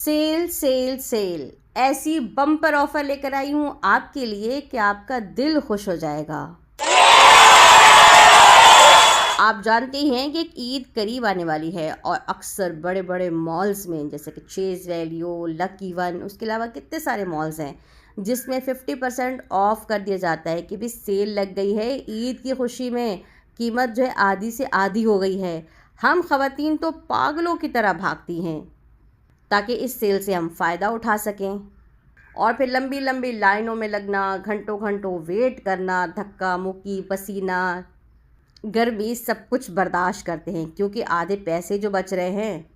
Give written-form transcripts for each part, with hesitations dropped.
Cell cell cell ऐसी bumper offer लेकर आई हूँ आपके लिए कि आपका दिल खुश हो जाएगा। आप जानते हैं कि ईद करीब आने वाली है और अक्सर बड़े बड़े मॉल्स में जैसे कि चेज वैल्यू, लकी वन, उसके अलावा कितने सारे मॉल्स हैं जिसमें 50% ऑफ कर दिया जाता है कि भी सेल लग गई है। ईद की खुशी में कीमत जो है आधी से आधी हो गई है। हम ख़वातीन तो पागलों की तरह भागती हैं ताकि इस सेल से हम फ़ायदा उठा सकें, और फिर लंबी लंबी लाइनों में लगना, घंटों घंटों वेट करना, धक्का मुक्की, पसीना, गर्मी सब कुछ बर्दाश्त करते हैं क्योंकि आधे पैसे जो बच रहे हैं।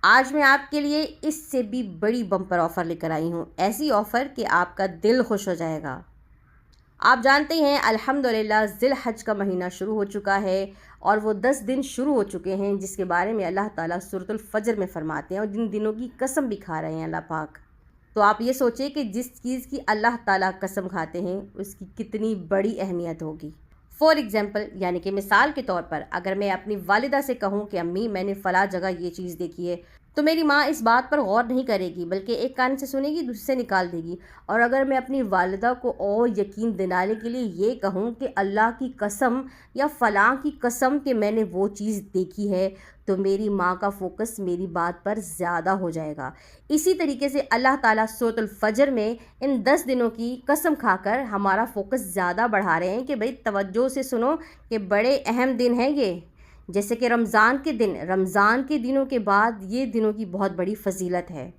आज मैं आपके लिए इससे भी बड़ी बम्पर ऑफ़र लेकर आई हूँ, ऐसी ऑफ़र कि आपका दिल खुश हो जाएगा। आप जानते हैं अल्हम्दुलिल्लाह ज़िल हज का महीना शुरू हो चुका है और वो 10 दिन शुरू हो चुके हैं जिसके बारे में अल्लाह ताला सूरतुल फजर में फ़रमाते हैं, और जिन दिनों की कसम भी खा रहे हैं अल्लाह पाक। तो आप ये सोचें कि जिस चीज़ की अल्लाह ताला कसम खाते हैं उसकी कितनी बड़ी अहमियत होगी। फ़ॉर एग्ज़ाम्पल, यानी कि मिसाल के तौर पर अगर मैं अपनी वालिदा से कहूँ कि अम्मी मैंने फ़लाँ जगह ये चीज़ देखी है, तो मेरी माँ इस बात पर गौर नहीं करेगी बल्कि एक कान से सुनेगी, दूसरे से निकाल देगी। और अगर मैं अपनी वालिदा को और यकीन दिलाने के लिए ये कहूँ कि अल्लाह की कसम या फ़लाँ की कसम कि मैंने वो चीज़ देखी है, तो मेरी माँ का फ़ोकस मेरी बात पर ज़्यादा हो जाएगा। इसी तरीके से अल्लाह ताला सूरतुल फजर में इन 10 दिनों की कसम खाकर हमारा फ़ोकस ज़्यादा बढ़ा रहे हैं कि भाई तवज्जो से सुनो कि बड़े अहम दिन हैं ये। जैसे कि रमज़ान के दिन, रमज़ान के दिनों के बाद ये दिनों की बहुत बड़ी फजीलत है।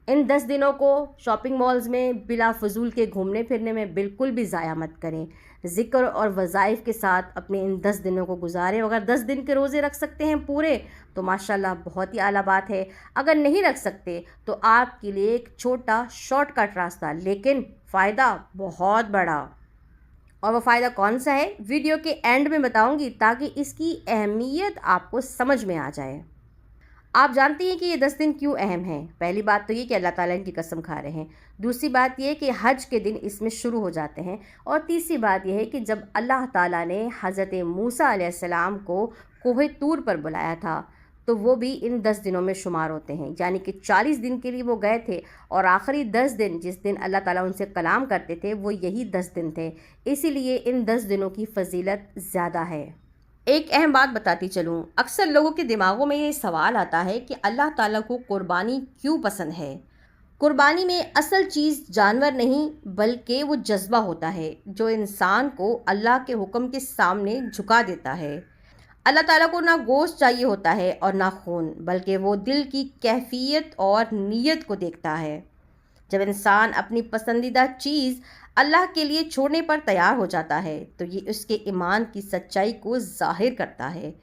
इन 10 दिनों को शॉपिंग मॉल्स में बिला फजूल के घूमने फिरने में बिल्कुल भी ज़ाया मत करें। ज़िक्र और वज़ाइफ के साथ अपने इन 10 दिनों को गुजारें। अगर 10 दिन के रोज़े रख सकते हैं पूरे तो माशाल्लाह बहुत ही आला बात है। अगर नहीं रख सकते तो आपके लिए एक छोटा शॉर्टकट रास्ता, लेकिन फ़ायदा बहुत बड़ा। और वो फ़ायदा कौन सा है वीडियो के एंड में बताऊंगी ताकि इसकी अहमियत आपको समझ में आ जाए। आप जानती हैं कि ये 10 दिन क्यों अहम हैं। पहली बात तो ये कि अल्लाह ताला इनकी कसम खा रहे हैं। दूसरी बात ये कि हज के दिन इसमें शुरू हो जाते हैं। और तीसरी बात यह है कि जब अल्लाह ताला ने हज़रत मूसा अलैहिस्सलाम को कोहे तूर पर बुलाया था तो वो भी इन 10 दिनों में शुमार होते हैं। यानी कि 40 दिन के लिए वो गए थे और आखिरी 10 दिन जिस दिन अल्लाह ताला उनसे कलाम करते थे वो यही 10 दिन थे। इसीलिए इन 10 दिनों की फजीलत ज़्यादा है। एक अहम बात बताती चलूँ, अक्सर लोगों के दिमागों में ये सवाल आता है कि अल्लाह ताला को कुर्बानी क्यों पसंद है। कुर्बानी में असल चीज़ जानवर नहीं बल्कि वो जज्बा होता है जो इंसान को अल्लाह के हुक्म के सामने झुका देता है। अल्लाह ताला को ना गोश्त चाहिए होता है और ना खून, बल्कि वो दिल की कैफियत और नीयत को देखता है। जब इंसान अपनी पसंदीदा चीज़ अल्लाह के लिए छोड़ने पर तैयार हो जाता है तो ये उसके ईमान की सच्चाई को ज़ाहिर करता है।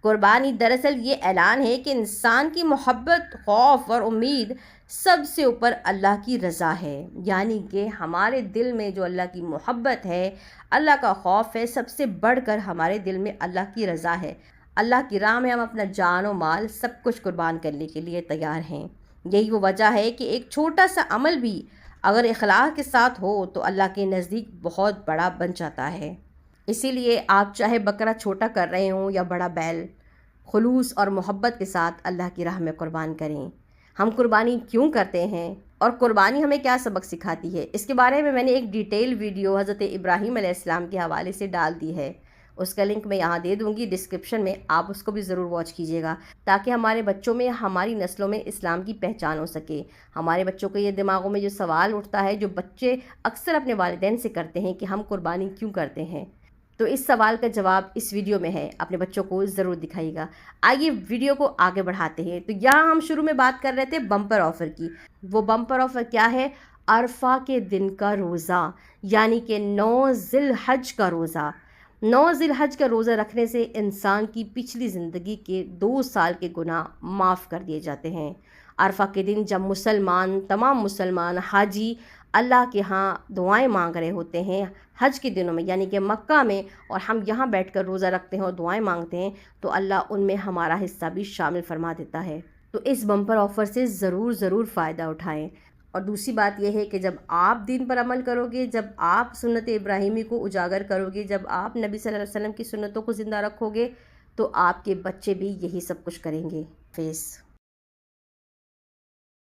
कुर्बानी दरअसल ये ऐलान है कि इंसान की मोहब्बत, खौफ और उम्मीद सबसे ऊपर अल्लाह की रज़ा है। यानी कि हमारे दिल में जो अल्लाह की मोहब्बत है, अल्लाह का खौफ है, सबसे बढ़कर हमारे दिल में अल्लाह की रज़ा है। अल्लाह की राह में हम अपना जान और माल सब कुछ कुर्बान करने के लिए तैयार हैं। यही वो वजह है कि एक छोटा सा अमल भी अगर इखलास के साथ हो तो अल्लाह के नज़दीक बहुत बड़ा बन जाता है। इसीलिए आप चाहे बकरा छोटा कर रहे हों या बड़ा बैल, खुलूस और मोहब्बत के साथ अल्लाह की राह में कुर्बान करें। हम कुर्बानी क्यों करते हैं और कुर्बानी हमें क्या सबक सिखाती है, इसके बारे में मैंने एक डिटेल वीडियो हज़रत इब्राहीम अलैहिस्सलाम के हवाले से डाल दी है। उसका लिंक मैं यहाँ दे दूँगी डिस्क्रिप्शन में, आप उसको भी ज़रूर वॉच कीजिएगा ताकि हमारे बच्चों में, हमारी नस्लों में इस्लाम की पहचान हो सके। हमारे बच्चों के ये दिमागों में जो सवाल उठता है, जो बच्चे अक्सर अपने वालिदैन से करते हैं कि हम कुर्बानी क्यों करते हैं, तो इस सवाल का जवाब इस वीडियो में है। अपने बच्चों को ज़रूर दिखाइएगा। आइए वीडियो को आगे बढ़ाते हैं। तो यहाँ हम शुरू में बात कर रहे थे बम्पर ऑफ़र की। वो बम्पर ऑफ़र क्या है? अरफा के दिन का रोज़ा, यानी कि 9 ज़िल हज का रोज़ा। 9 ज़िल हज का रोज़ा रखने से इंसान की पिछली ज़िंदगी के 2 साल के गुनाह माफ़ कर दिए जाते हैं। अरफा के दिन जब तमाम मुसलमान हाजी अल्लाह के यहाँ दुआएं मांग रहे होते हैं हज के दिनों में, यानी कि मक्का में, और हम यहाँ बैठकर रोज़ा रखते हैं और दुआएं मांगते हैं, तो अल्लाह उनमें हमारा हिस्सा भी शामिल फरमा देता है। तो इस बम्पर ऑफ़र से ज़रूर फ़ायदा उठाएं। और दूसरी बात यह है कि जब आप दीन पर अमल करोगे, जब आप सुन्नत इब्राहिमी को उजागर करोगे, जब आप नबी सल्लल्लाहु अलैहि वसल्लम की सुन्नतों को ज़िंदा रखोगे, तो आपके बच्चे भी यही सब कुछ करेंगे। फेस